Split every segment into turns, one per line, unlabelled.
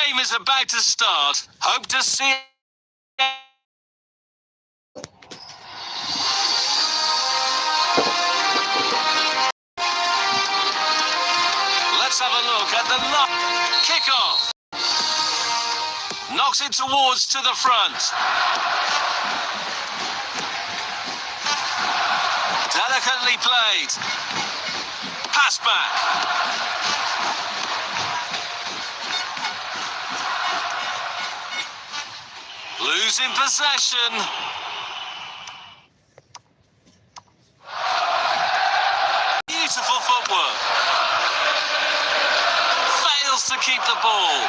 game is about to start. Hope to see it. Let's have a look at the kick-off. Knocks it towards to the front. Delicately played. Pass back. Losing possession. Beautiful footwork. Fails to keep the ball.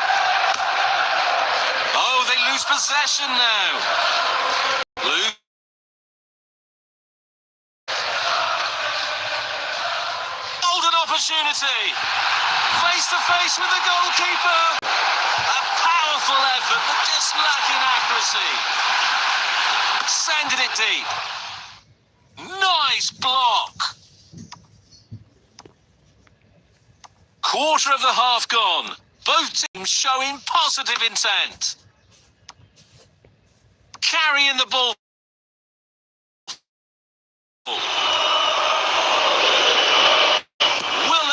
Oh, they lose possession now. Golden opportunity. Face to face with the goalkeeper. A powerful effort, but just lacking accuracy. Sending it deep. Nice block. Quarter of the half gone. Both teams showing positive intent. Carrying the ball. Will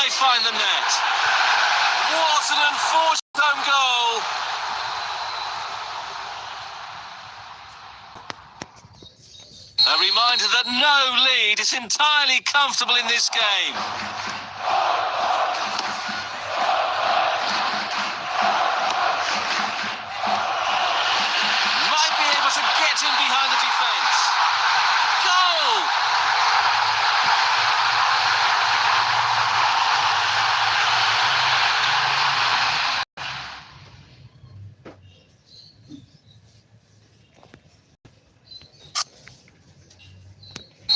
they find the net? What an unfortunate home goal. A reminder that no lead is entirely comfortable in this game. Might be able to get in behind the defence. Goal!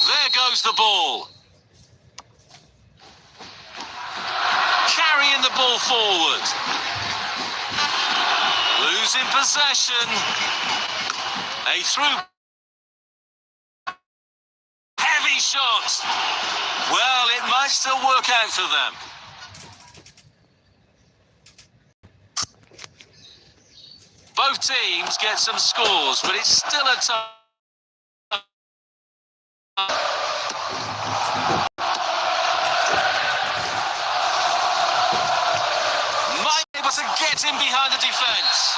There goes the ball. Carrying the ball forward. Losing possession. A through. Heavy shot. Well, it might still work out for them. Both teams get some scores, but it's still a tough. Might be able to get in behind the defence.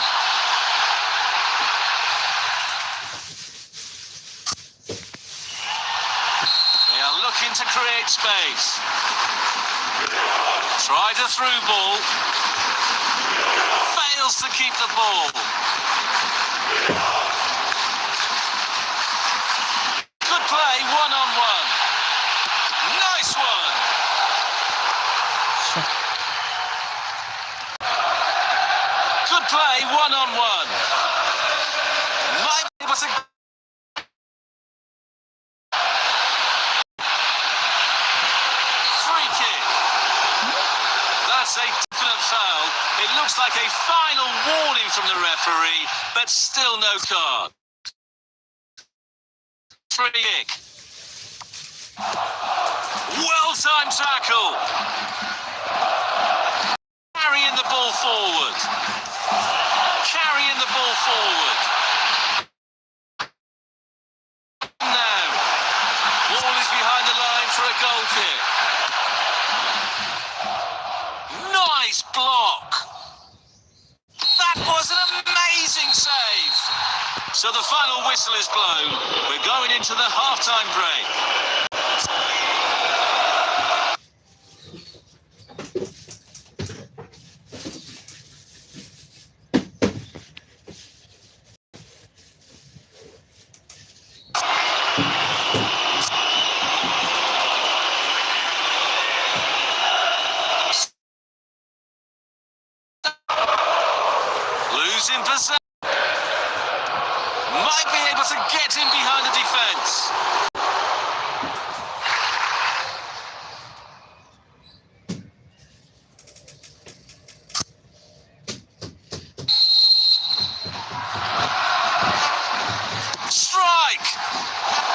They are looking to create space. Tried a through ball. Fails to keep the ball. Good play, one-on-one. Nice one. Good play, one-on-one. Might be able to. Free kick. That's a definite foul. It looks like a final warning from the referee, but still no card. Free kick. Well-timed tackle. Carrying the ball forward. Carrying the ball forward. Now, ball is behind the line for a goal kick. Nice block. That was an amazing save. So the final whistle is blown. We're going into the half-time break. Losing possession. Might be able to get in behind the defence. Strike!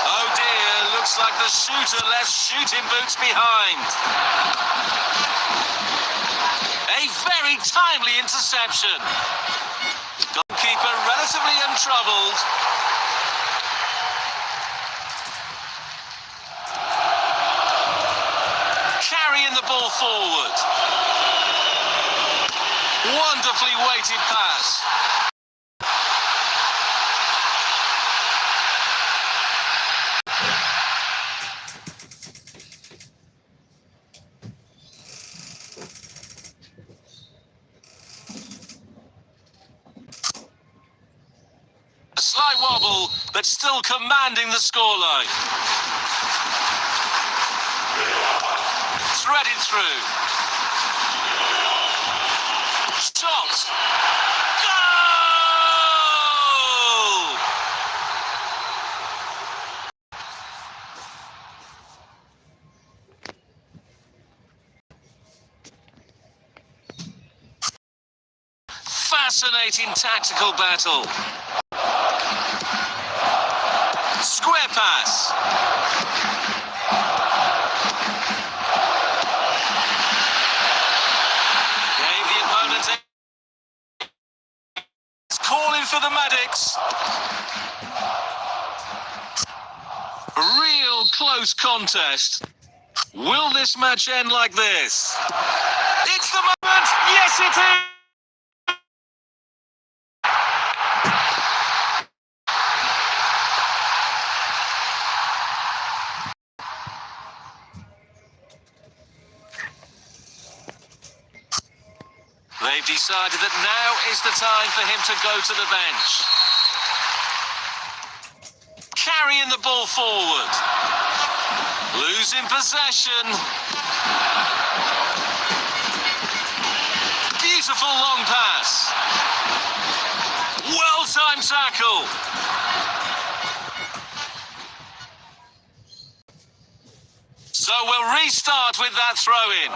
Oh dear, looks like the shooter left shooting boots behind. A very timely interception. Goalkeeper relatively untroubled. Carrying the ball forward. Wonderfully weighted pass. A slight wobble, but still commanding the scoreline. Threaded through. Shot. Goal! Fascinating tactical battle. Square pass. Gave the opponent calling for the medics. Real close contest. Will this match end like this? It's the moment. Yes, it is. They've decided that now is the time for him to go to the bench. Carrying the ball forward. Losing possession. Beautiful long pass. Well-timed tackle. So we'll restart with that throw-in.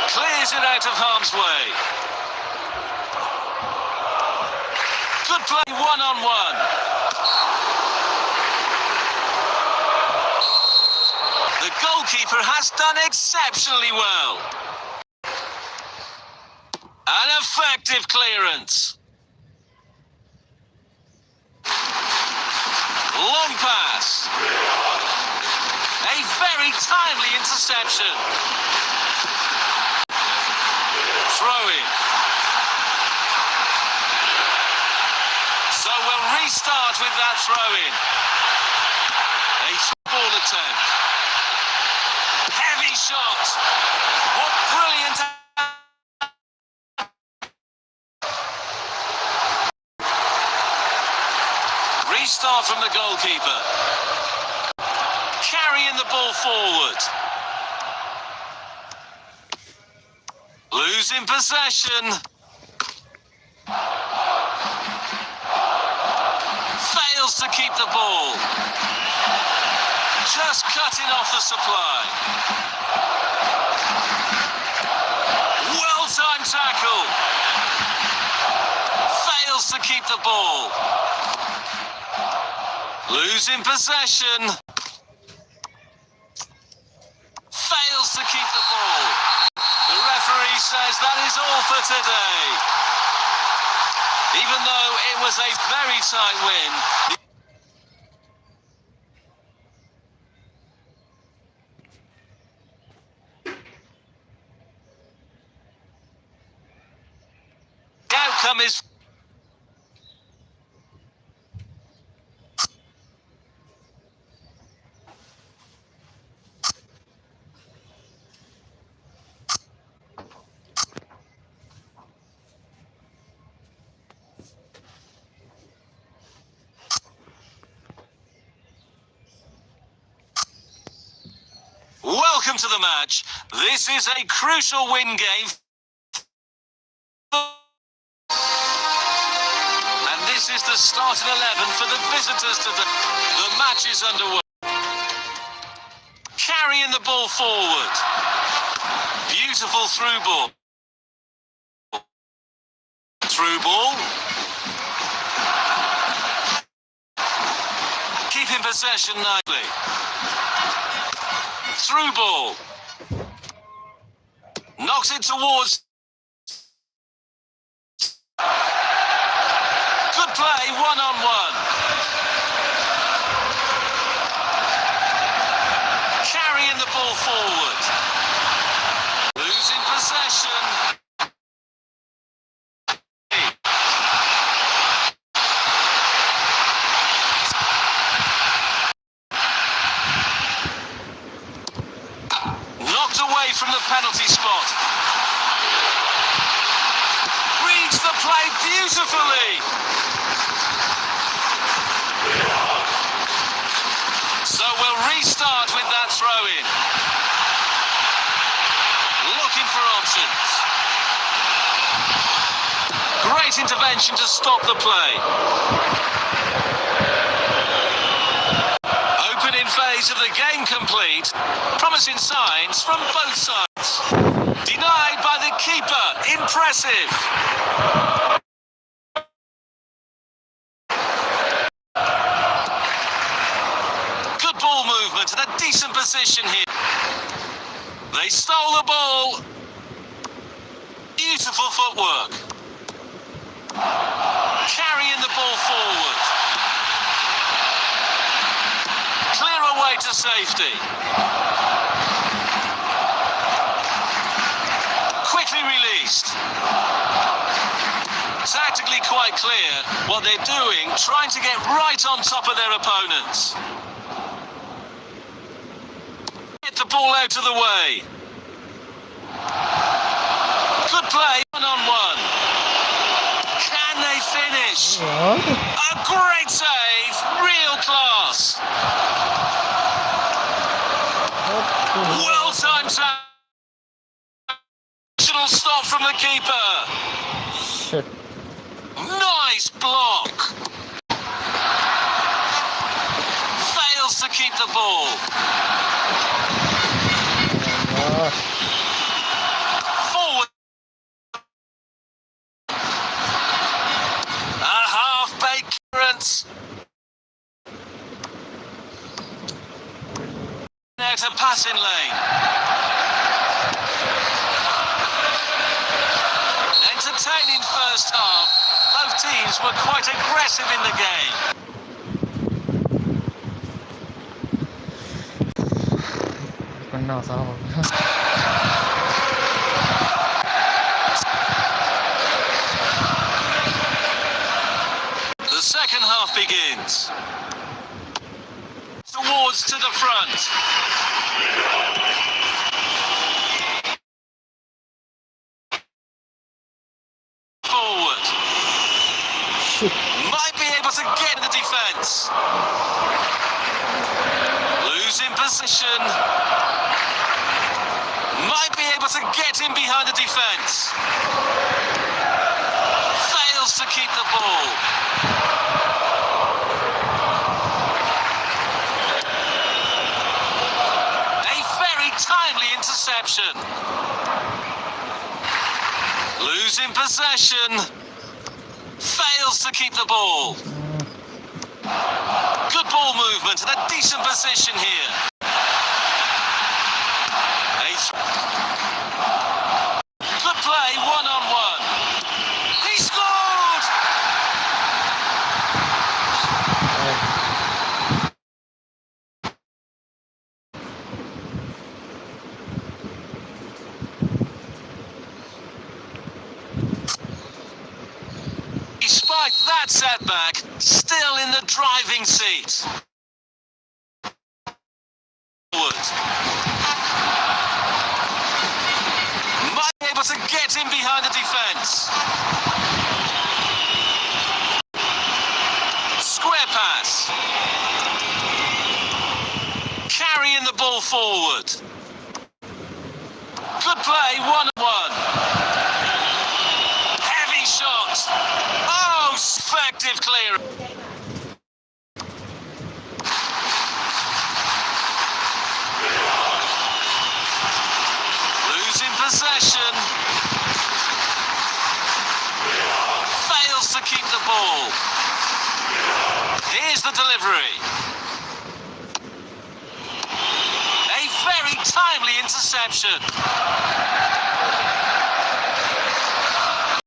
Clears it out of harm's way. Good play one-on-one. The goalkeeper has done exceptionally well. An effective clearance. Long pass. A very timely interception. Throw-in. So we'll restart with that throw-in. A ball attempt. Heavy shot. What brilliant... Restart from the goalkeeper. Carrying the ball forward. Losing possession. Fails to keep the ball. Just cutting off the supply. Well-timed tackle. Fails to keep the ball. Losing possession. Fails to keep the ball. The referee says that is all for today. Even though it was a very tight win. The outcome is... Welcome to the match. This is a crucial win game. And this is the starting 11 for the visitors today. The match is underway. Carrying the ball forward. Beautiful through ball. Through ball. Keeping possession nicely. Through ball. Knocks it towards. Good play, one-on-one. Carrying the ball forward. Losing possession. Knocked away from the penalty spot. Reads the play beautifully. So we'll restart with that throw-in. Looking for options. Great intervention to stop the play. Opening phase of the game complete. Promising signs from both sides. Denied by the keeper. Impressive. Good ball movement and a decent position here. They stole the ball. Beautiful footwork. Carrying the ball forward. Clear away to safety. Quickly released. Tactically quite clear what they're doing, trying to get right on top of their opponents. Get the ball out of the way. Good play, one-on-one. Can they finish? A great save, real class. Well-timed stop from the keeper.
Shit.
Nice block. Fails to keep the ball. Forward. A half-baked clearance. Now to passing lane. Entertaining first half. Both teams were quite aggressive in the game. The second half begins. Towards to the front. Forward. Might be able to get the defence. Losing position. Might be able to get in behind the defence. Fails to keep the ball. A very timely interception. Losing possession. Fails to keep the ball. Good ball movement and a decent position here. Good play, one-on-one. He scored! Despite that setback, still in the driving seat. Might be able to get in behind the defence. Square pass. Carrying the ball forward. Good play, one-on-one. Heavy shot. Oh, effective clear. Losing possession. Fails to keep the ball. Here's the delivery. A very very timely interception.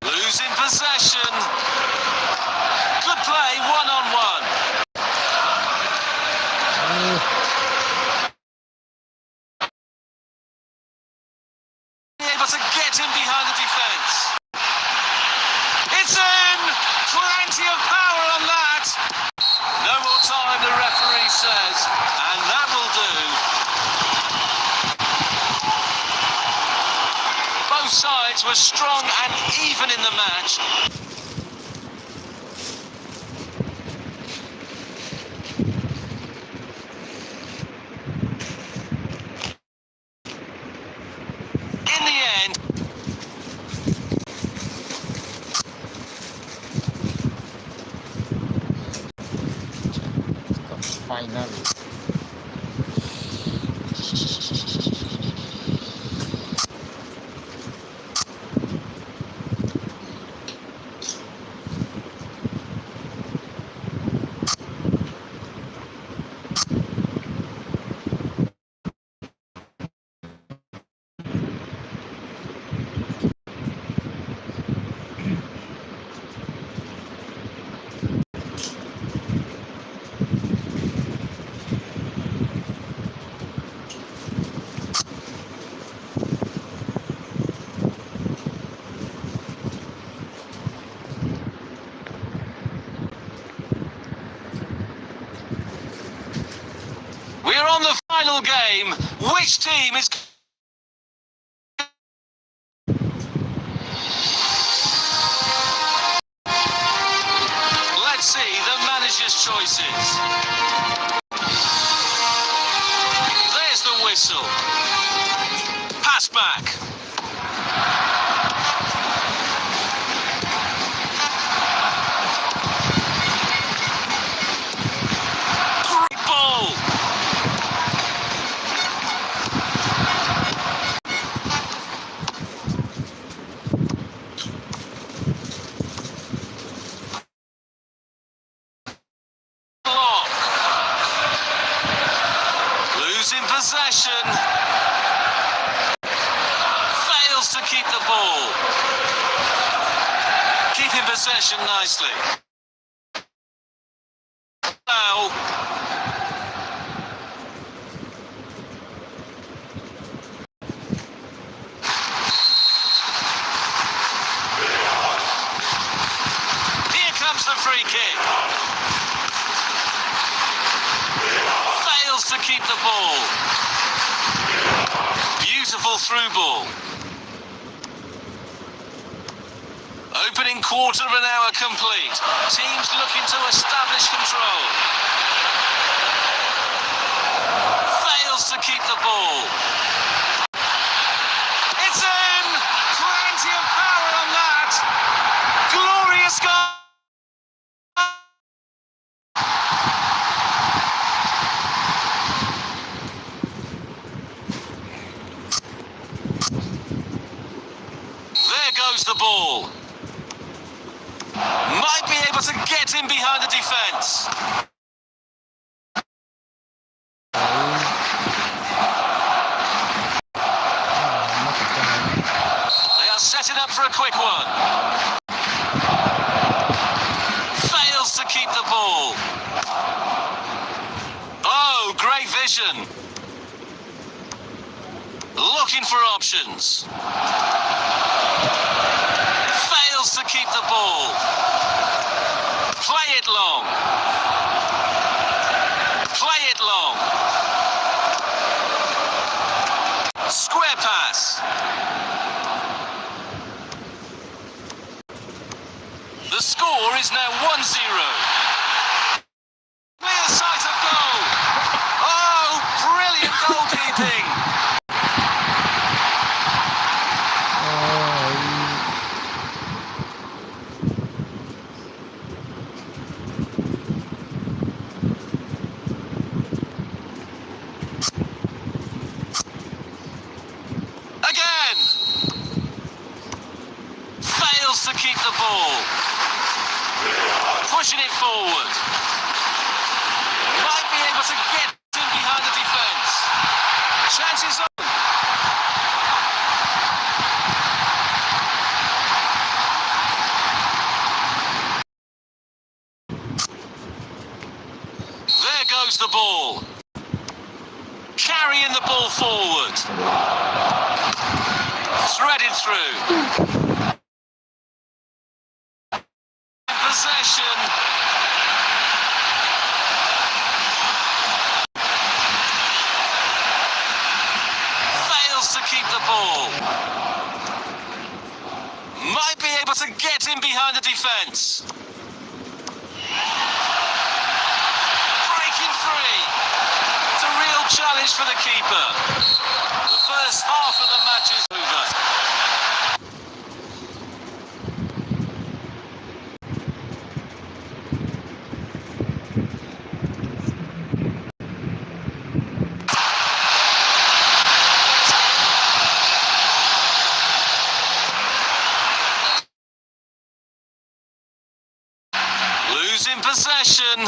Losing possession. Good play, one-on-one. Able to get him behind the defence. It's in! Plenty of power on that. No more time, the referee says, and that will do. Both sides were strong and even in the match. In the end,
final.
we're on the final game. Which team is... Let's see the manager's choices. There's the whistle. Pass back. Great ball. Block. Losing possession. Fails to keep the ball. Keeping possession nicely. Foul. Here comes the free kick. Fails to keep the ball. Beautiful through ball. Opening quarter of an hour complete. Teams looking to establish control. Fails to keep the ball. It's in! Plenty of power on that. Glorious goal. There goes the ball. Might be able to get him behind the defence. They are setting up for a quick one. Fails to keep the ball. Oh, great vision. Looking for options. Fails to keep the ball. Play it long. Play it long. Square pass. The score is now 1-0. Clear sight of goal. Oh, brilliant goalkeeping. Again. Fails to keep the ball. Pushing it forward. Might be able to get in behind the defence. Chances on. There goes the ball. Carrying the ball forward. Threaded through. Possession. Fails to keep the ball. Might be able to get in behind the defence. Breaking free. It's a real challenge for the keeper. The first half of the match is over. Losing possession.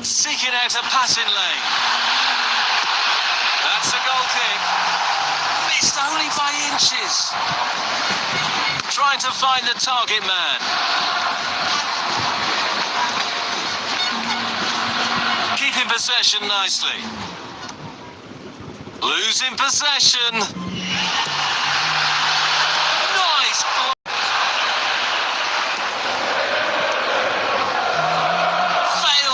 Seeking out a passing lane. That's a goal kick. Missed only by inches. Trying to find the target man. Keeping possession nicely. Losing possession. Nice block.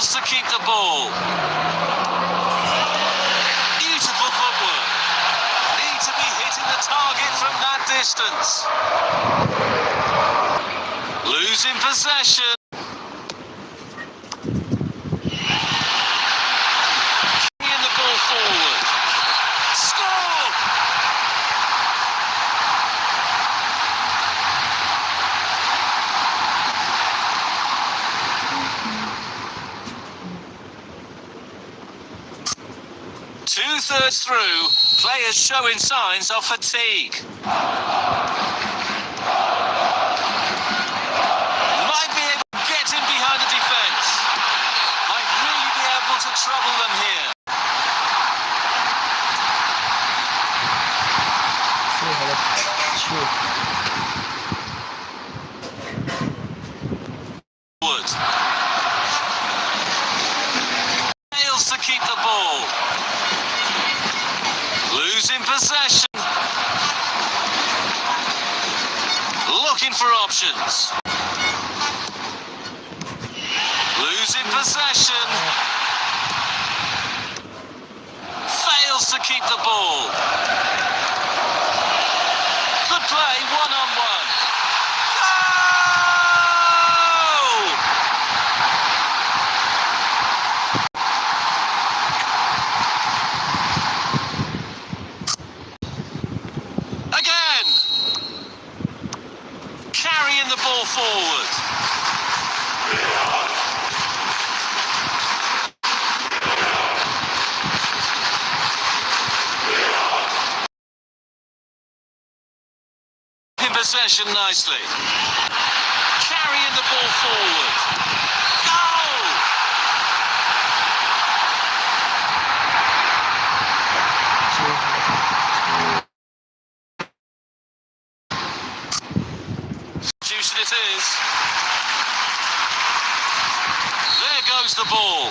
To keep the ball. Beautiful footwork. Need to be hitting the target from that distance. Losing possession. Carrying the ball forward. Score! Two-thirds through, players showing signs of fatigue. Might be able to get in behind the defence. Might really be able to trouble them here. Wood. Fails to keep the ball. Losing possession. Looking for options. Losing possession. Fails to keep the ball. Good play, one-on-one. Goal! Again. Carrying the ball forward. In possession nicely. Carrying the ball forward. Goal! Juicing it is. There goes the ball.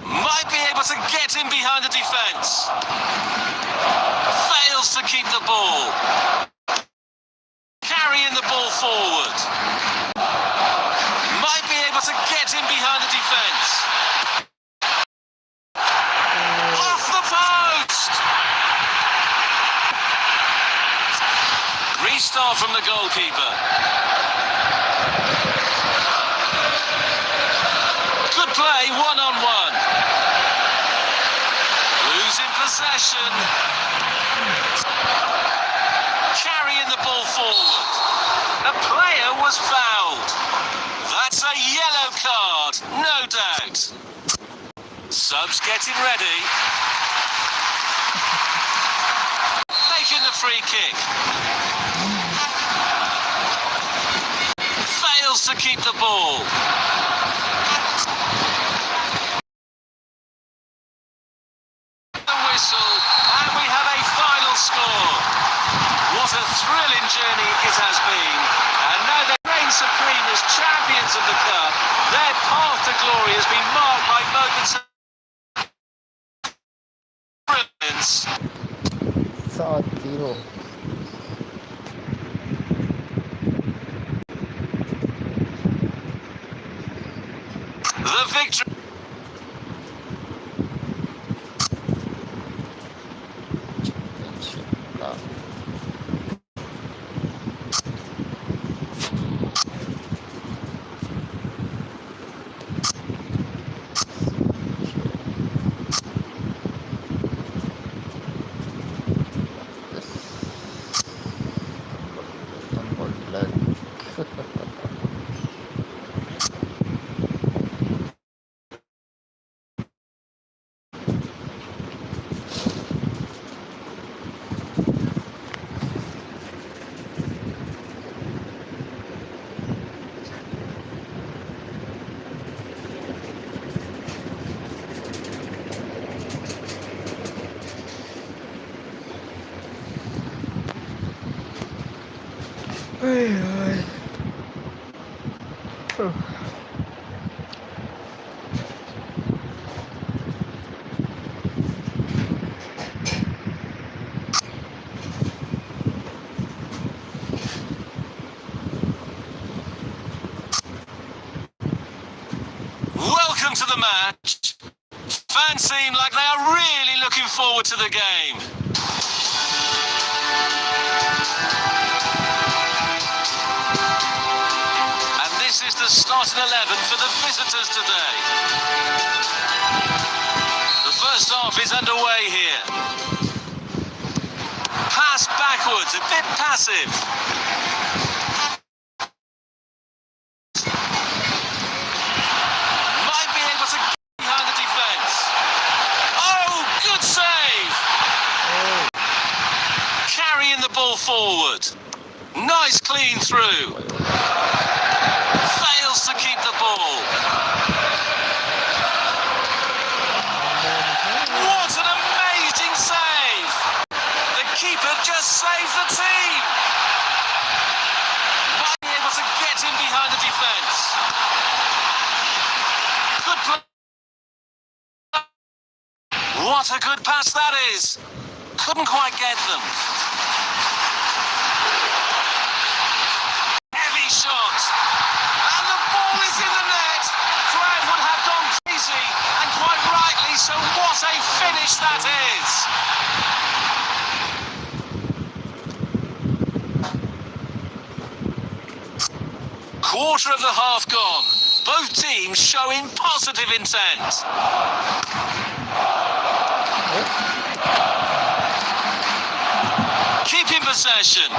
Might be able to get in behind the defence. Fails to keep the ball. Carrying the ball forward. Might be able to get in behind the defence. Off the post! Restart from the goalkeeper. Good play, one-on-one. Losing possession. Carrying the ball forward. The player was fouled. That's a yellow card, no doubt. Subs getting ready. Taking the free kick. Fails to keep the ball.
tiro.
The victory. Welcome to the match. Fans seem like they are really looking forward to the game. And this is the starting 11 for the visitors today. The first half is underway here. Pass backwards, a bit passive. Ball forward. Nice clean through. Fails to keep the ball. What an amazing save. The keeper just saved the team. Might be able to get in behind the defence. Good play. What a good pass that is. Couldn't quite get them. Shot, and the ball is in the net. Crowd would have gone crazy, and quite rightly so. What a finish that is. Quarter of the half gone. Both teams showing positive intent. Keeping possession.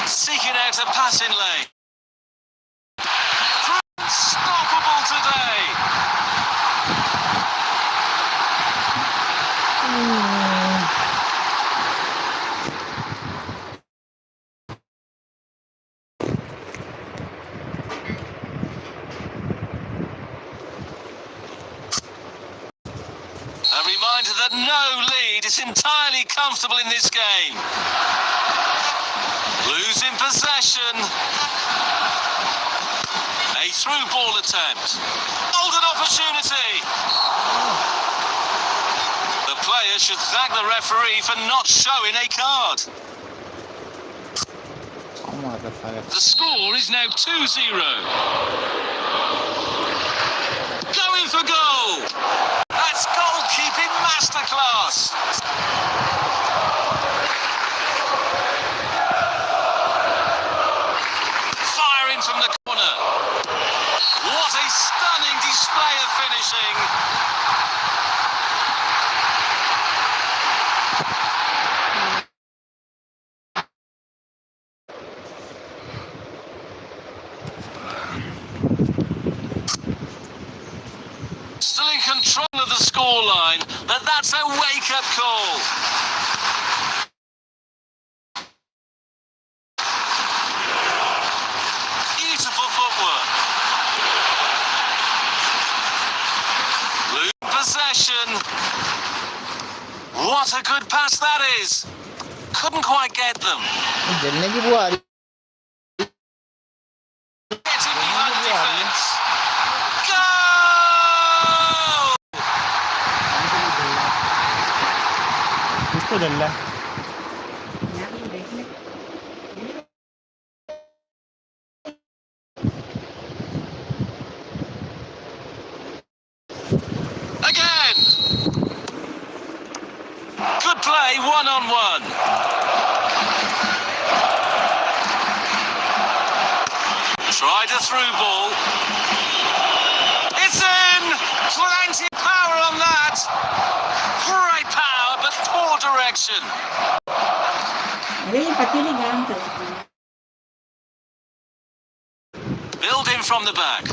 Seeking out a passing lane. Unstoppable today. A reminder that no lead is entirely comfortable in this game. Losing possession. A through ball attempt. Golden opportunity. The player should thank the referee for not showing a card. The score is now 2-0. Going for goal. That's goalkeeping masterclass. From the corner. What a stunning display of finishing. Still in control of the scoreline, but that's a wake-up call. What a good pass that is. Couldn't quite get them. Getting behind the defence. Goal!
Kudella.
Again! Good play, one-on-one. Tried a through ball. It's in! Plenty of power on that. Great power, but poor direction. Build in from the back.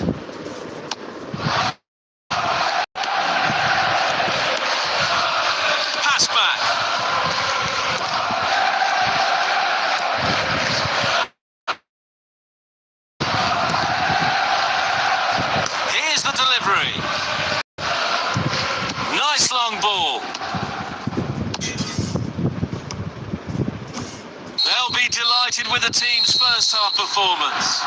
Pass back. Here's the delivery. Nice long ball. They'll be delighted with the team's first half performance.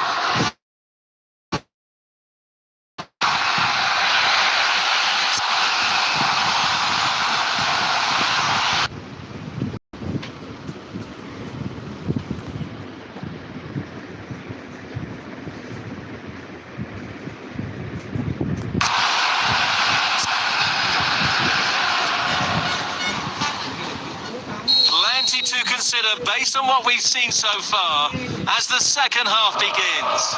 Plenty to consider based on what we've seen so far as the second half begins.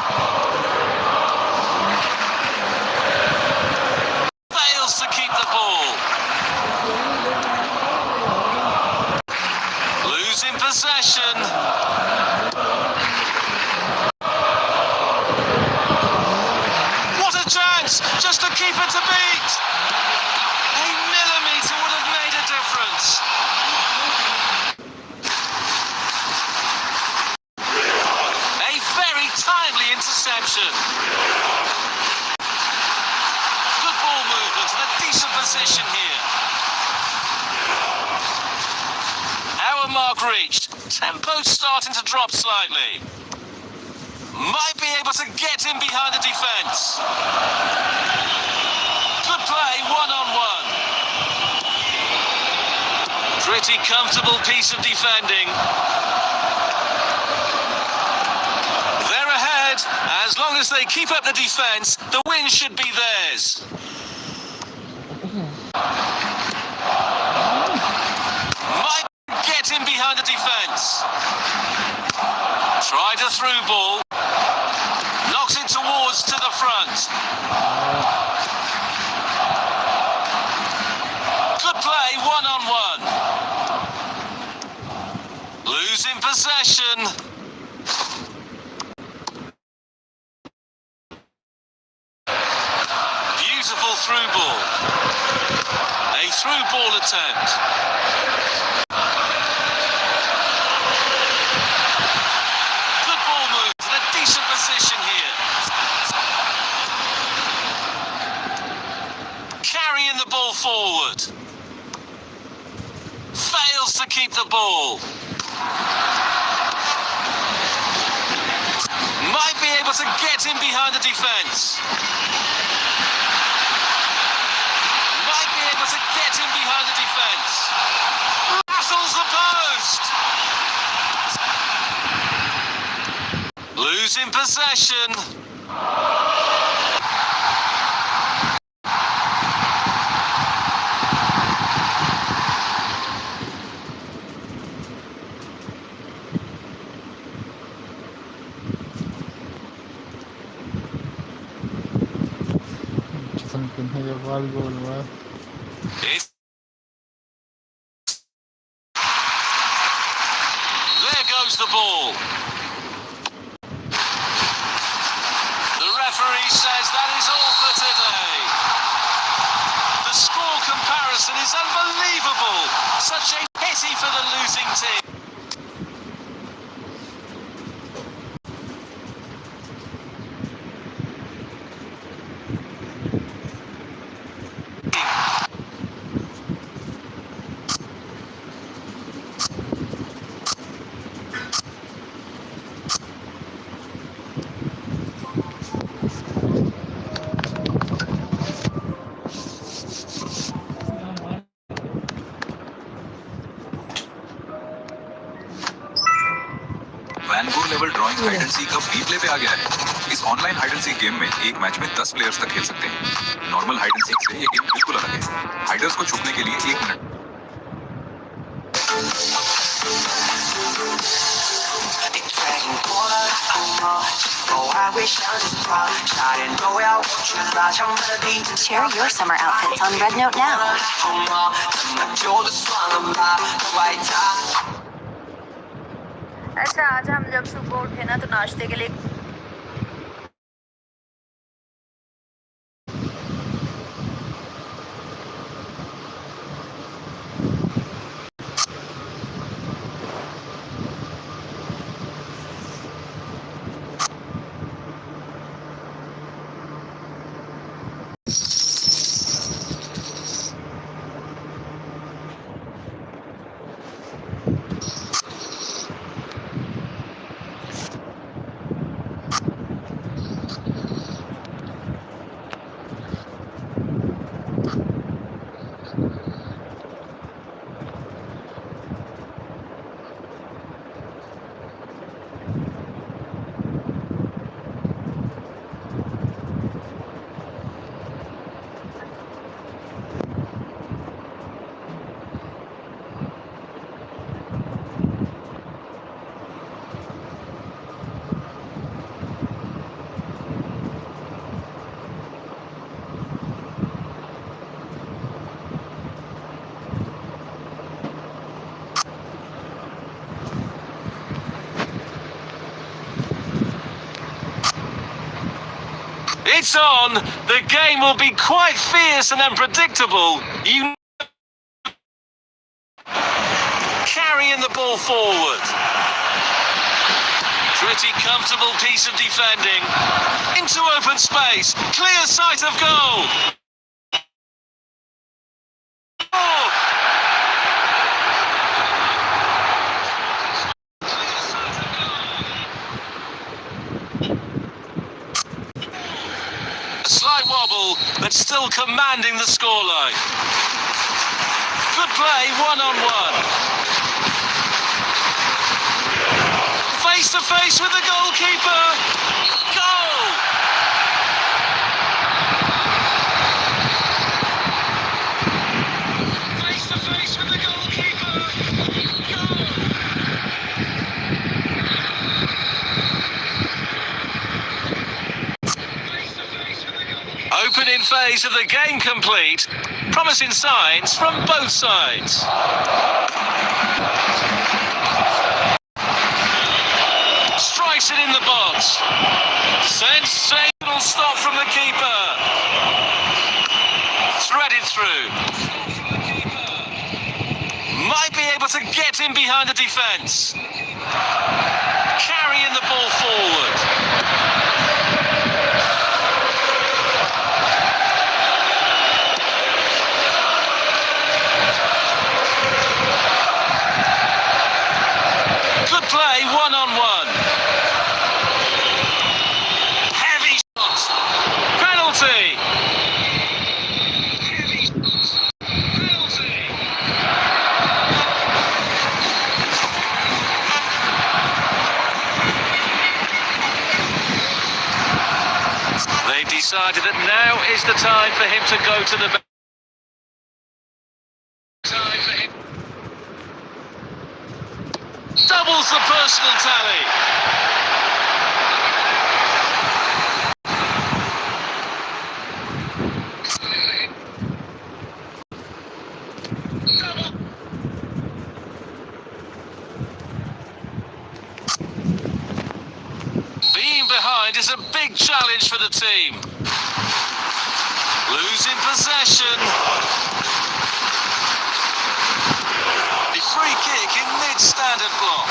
Fails to keep the ball. Losing possession. What a chance just to keep it to beat. A millimetre would have made a difference. Timely interception. Good ball movement and a decent position here. Hour mark reached. Tempo's starting to drop slightly. Might be able to get in behind the defence. Good play, one-on-one. Pretty comfortable piece of defending. As long as they keep up the defence, the win should be theirs. Might get in behind the defence. Tried a through ball. Knocks it towards to the front. Good play, one-on-one. Losing possession. Beautiful through ball. A through ball attempt. Good ball move in a decent position here. Carrying the ball forward. Fails to keep the ball. Might be able to get in behind the defence. To get in behind the defence. Rattles the post. Losing possession. There goes the ball. The referee says that is all for today. The score comparison is unbelievable. Such a pity for the losing team.
वैन गोर level drawing hide and seek अब replay पे आ गया है। इस online hide and seek game में एक मैच में 10 प्लेयर्स तक खेल सकते हैं। नॉर्मल हाइड एंड सीक से ये गेम बिल्कुल अलग है। हाइडर्स को छुपने के लिए 1 minute.
Share your summer outfits on Red Note now.
अच्छा, आज हम जब सुबह उठे ना तो नाश्ते के लिए
It's on. The game will be quite fierce and unpredictable. You carrying the ball forward. Pretty comfortable piece of defending. Into open space. Clear sight of goal. Oh! Slight wobble, but still commanding the scoreline. Good play, one-on-one. Face to face with the goalkeeper. Goal! Face to face with the goalkeeper. Goal! Opening phase of the game complete. Promising signs from both sides. Strikes it in the box. Sensational stop from the keeper. Threaded through. Might be able to get in behind the defence. Carrying the ball forward. Good play, one-on-one. Heavy shot. Penalty. Heavy shot. Penalty. They've decided that now is the time for him to go to the bench. Doubles the personal tally. Being behind is a big challenge for the team. Losing possession. Free kick in mid-standard block.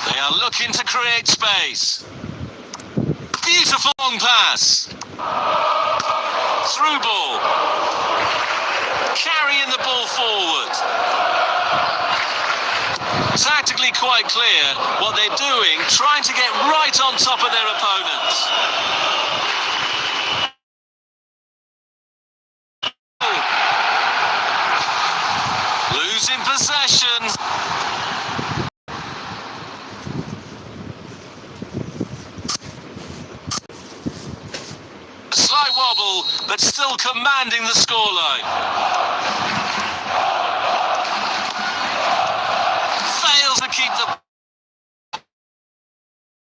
They are looking to create space. Beautiful long pass. Through ball. Carrying the ball forward. Tactically quite clear what they're doing, trying to get right on top of their opponents. but still commanding the scoreline. Fails to keep the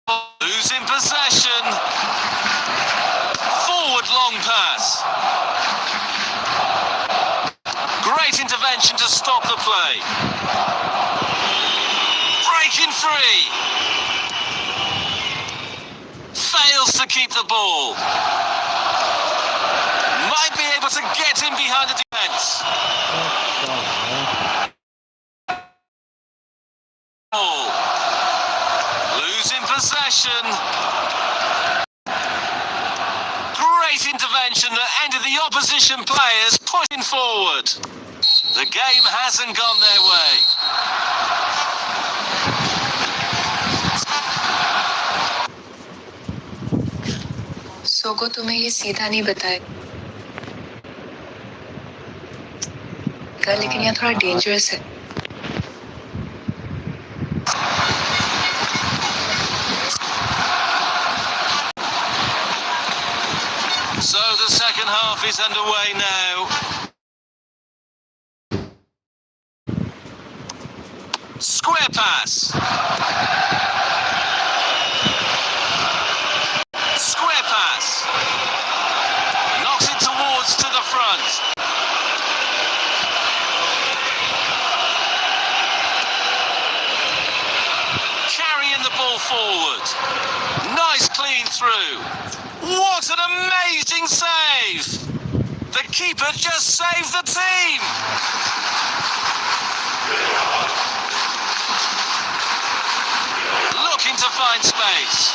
ball. Losing possession. Forward long pass. Great intervention to stop the play. Breaking free. Fails to keep the ball. Might be able to get in behind the defence. Losing possession. Great intervention that ended the opposition players pushing forward. The game hasn't gone their way.
Sogou तुम्हें ये सीधा नहीं बताएगा, लेकिन यह थोड़ा dangerous है.
So the second half is underway now. Square pass. Square pass. Knocks it towards to the front. Carrying the ball forward. Nice clean through. What an amazing save! The keeper just saved the team! Looking to find space.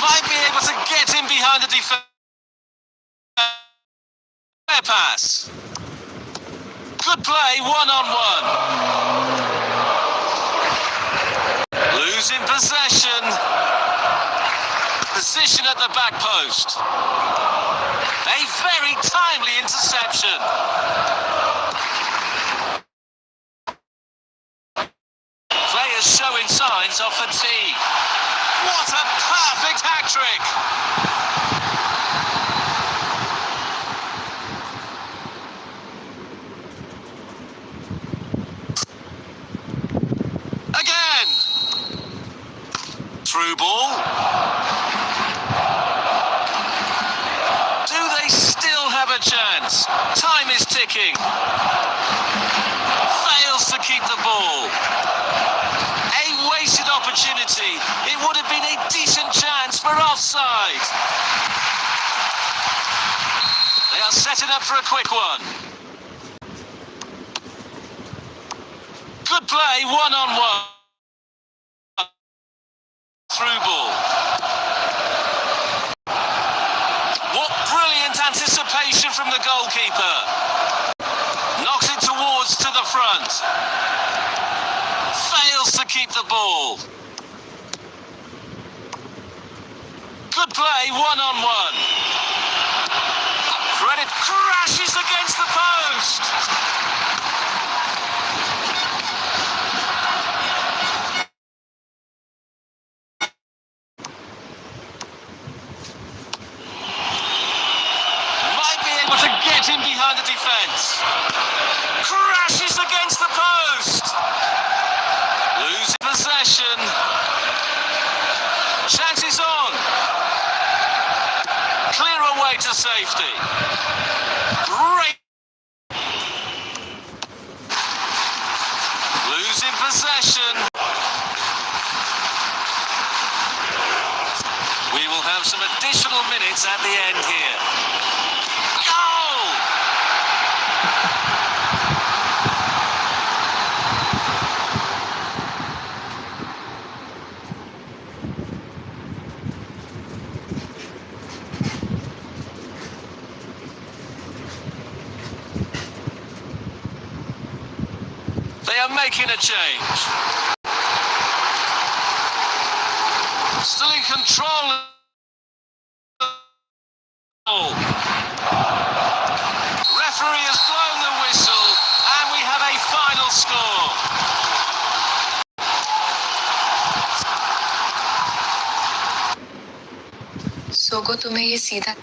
Might be able to get in behind the defence. Fair pass. Good play, one-on-one. Losing possession. Position at the back post. A very timely interception. Players showing signs of fatigue. What a perfect hat-trick! Again! Through ball. Do they still have a chance? Time is ticking. Fails to keep the ball. A wasted opportunity. It would have been a decent chance for offside. They are setting up for a quick one. Good play, one-on-one. Through ball. What brilliant anticipation from the goalkeeper. Knocks it towards to the front. Fails to keep the ball. Good play, one-on-one. Credit crashes against the post. Might be able to get in behind the defence. Crashes against the post. Losing possession. Chance is on. Clear away to safety. Great. Losing possession. We will have some additional minutes at the end here. Goal! They are making a change. Still in control. Referee has blown the whistle and we have a final score.
तुम्हें ये सीधा